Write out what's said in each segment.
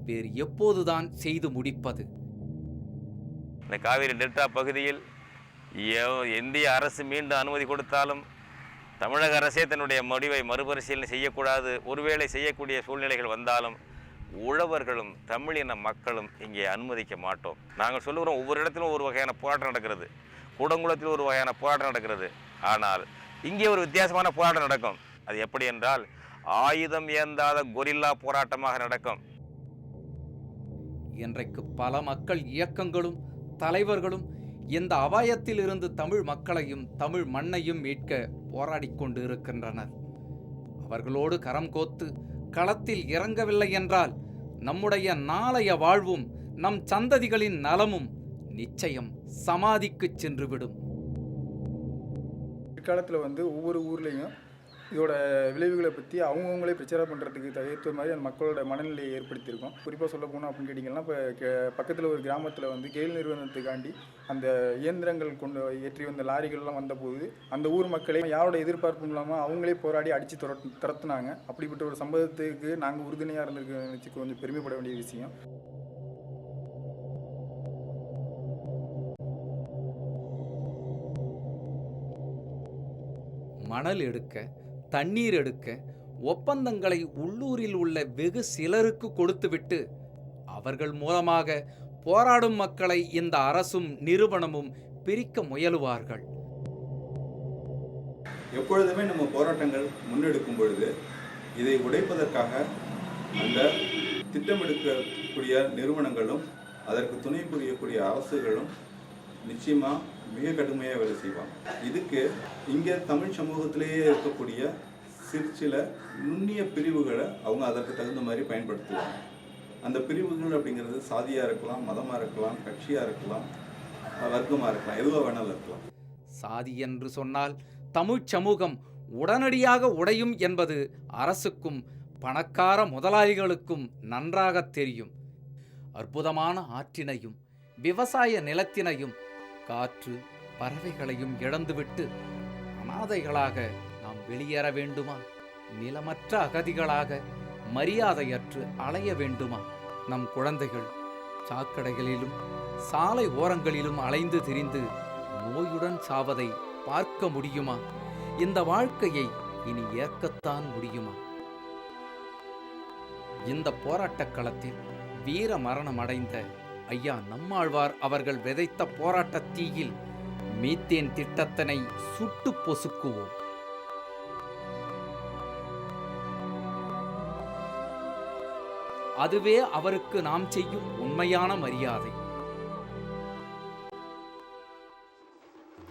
வேறு எப்போதுதான் செய்து முடிப்பது? இந்த காவிரி டெல்டா பகுதியில் இந்திய அரசு மீண்டும் அனுமதி கொடுத்தாலும் தமிழக அரசே தன்னுடைய முடிவை மறுபரிசீலனை செய்யக்கூடாது. ஒருவேளை செய்யக்கூடிய சூழ்நிலைகள் வந்தாலும் உழவர்களும் தமிழின மக்களும் இங்கே அனுமதிக்க மாட்டோம். நாங்கள் சொல்லுகிறோம், ஒவ்வொரு இடத்திலும் ஒரு வகையான போராட்டம் நடக்கிறது. கூடங்குளத்தில் ஒரு வகையான போராட்டம் நடக்கிறது. ஆனால் இங்கே ஒரு வித்தியாசமான போராட்டம் நடக்கும். அது எப்படி என்றால் ஆயுதம் ஏந்தாத கொரில்லா போராட்டமாக நடக்கும். இன்றைக்கு பல மக்கள் இயக்கங்களும் தலைவர்களும் இந்த அபாயத்தில் இருந்து தமிழ் மக்களையும் தமிழ் மண்ணையும் மீட்க போராடி கொண்டு இருக்கின்றனர். அவர்களோடு கரம் கோத்து களத்தில் இறங்கவில்லை என்றால் நம்முடைய நாளைய வாழ்வும் நம் சந்ததிகளின் நலமும் நிச்சயம் சமாதிக்கு சென்றுவிடும். பிற்காலத்தில் ஒவ்வொரு ஊர்லேயும் இதோட விளைவுகளை பற்றி அவங்கவுங்களே பிரச்சாரம் பண்ணுறதுக்கு தகுந்த மாதிரி அந்த மக்களோட மனநிலையை ஏற்படுத்தியிருக்கோம். குறிப்பாக சொல்ல போனோம் அப்படின்னு கேட்டிங்கன்னா, இப்போ பக்கத்தில் ஒரு கிராமத்தில் கெயில் நிறுவனத்துக்காண்டி அந்த இயந்திரங்கள் கொண்டு ஏற்றி வந்த லாரிகள்லாம் வந்தபோது அந்த ஊர் மக்களே யாரோட எதிர்பார்ப்பும் இல்லாமல் அவங்களே போராடி அடித்து துரத்துனாங்க. அப்படிப்பட்ட ஒரு சம்பவத்துக்கு நாங்கள் உறுதுணையாக இருந்திருக்க நினச்சி கொஞ்சம் பெருமைப்பட வேண்டிய விஷயம். மணல் எடுக்க, தண்ணீர் எடுக்க ஒப்பந்தங்களை உள்ளூரில் உள்ள வெகு சிலருக்கு கொடுத்துவிட்டு அவர்கள் மூலமாக போராடும் மக்களை இந்த அரசும் நிறுவனமும் பிரிக்க முயலுவார்கள். எப்பொழுதுமே நம்ம போராட்டங்கள் முன்னெடுக்கும் பொழுது இதை உடைப்பதற்காக அந்த திட்டமெடுக்கக்கூடிய நிறுவனங்களும் அதற்கு துணை புரியக்கூடிய அரசுகளும் நிச்சயமாக மிக கடுமையாக வேலை செய்வாங்க. இதுக்கு இங்கே தமிழ் சமூகத்திலேயே இருக்கக்கூடிய சில நுண்ணிய பிரிவுகளை அவங்க அதற்கு தகுந்த மாதிரி பயன்படுத்துவாங்க. அந்த பிரிவுகள் அப்படிங்கிறது சாதியாக இருக்கலாம், மதமாக இருக்கலாம், கட்சியாக இருக்கலாம், வர்க்கமாக இருக்கலாம், எதுவாக வேணாலும் இருக்கலாம். சாதி என்று சொன்னால் தமிழ் சமூகம் உடனடியாக உடையும் என்பது அரசுக்கும் பணக்கார முதலாளிகளுக்கும் நன்றாக தெரியும். அற்புதமான ஆற்றினையும் விவசாய நிலத்தினையும் காற்று பறவைகளையும் இழந்துவிட்டு அனாதைகளாக நாம் வெளியேற வேண்டுமா? நிலமற்ற அகதிகளாக மரியாதையற்று அலைய வேண்டுமா? நம் குழந்தைகள் சாக்கடைகளிலும் சாலை ஓரங்களிலும் அலைந்து திரிந்து நோயுடன் சாவதை பார்க்க முடியுமா? இந்த வாழ்க்கையை இனி ஏற்கத்தான் முடியுமா? இந்த போராட்டக் களத்தில் வீர மரணம் அடைந்த ஐயா நம்மாழ்வார் அவர்கள் விதைத்த போராட்ட தீயில் மீத்தேன் திட்டத்தினை சுட்டு பொசுக்குவோம். அதுவே அவருக்கு நாம் செய்யும் உண்மையான மரியாதை.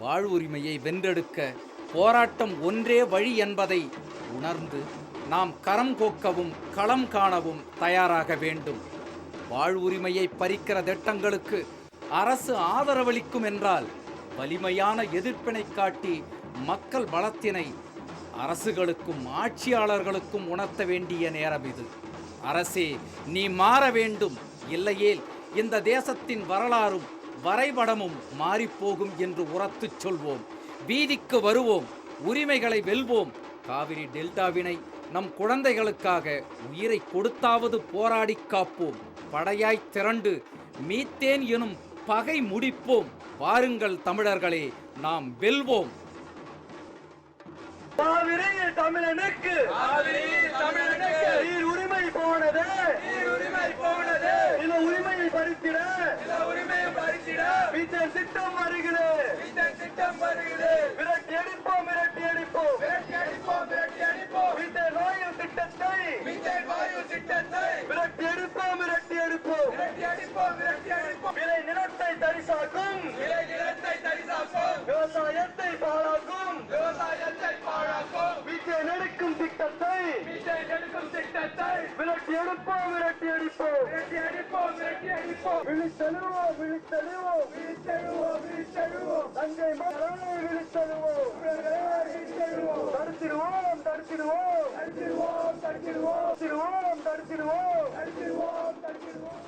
வாழ்வுரிமையை வென்றெடுக்க போராட்டம் ஒன்றே வழி என்பதை உணர்ந்து நாம் கரம் கோக்கவும் களம் காணவும் தயாராக வேண்டும். வாழ்வுரிமையை பறிக்கிற திட்டங்களுக்கு அரசு ஆதரவளிக்கும் என்றால் வலிமையான எதிர்ப்பினை காட்டி மக்கள் பலத்தினை அரசுகளுக்கும் ஆட்சியாளர்களுக்கும் உணர்த்த வேண்டிய நேரம் இது. அரசே, நீ மாற வேண்டும், இல்லையேல் இந்த தேசத்தின் வரலாறும் வரைபடமும் மாறிப்போகும் என்று உரத்துச் சொல்வோம். வீதிக்கு வருவோம், உரிமைகளை வெல்வோம். காவிரி டெல்டாவினை நம் குழந்தைகளுக்காக உயிரை கொடுத்தாவது போராடி காப்போம். படையாய் திரண்டு மீத்தேன் எனும் பகை முடிப்போம். வாருங்கள் தமிழர்களே, நாம் வெல்வோம். காவிரியில் தமிழனுக்கு நீர் உரிமை போனது, இந்த உரிமையை பறித்திட மீத்தேன் திட்டம் வருகிறது. விரட்டி அடிப்போம் மீத்தேன் வாயு திட்டத்தை விரட்டி அடிப்போம். விளை நிலத்தை தரிசாக்கும், விவசாயத்தை பாழாக்கும் மீத்தேன் எடுக்கும் திட்டத்தை விரட்டி அடிப்போம். விழித்தெழுவோம் தஞ்சை மக்களை விழித்தெழுவோம். தடுத்திடுவோம்.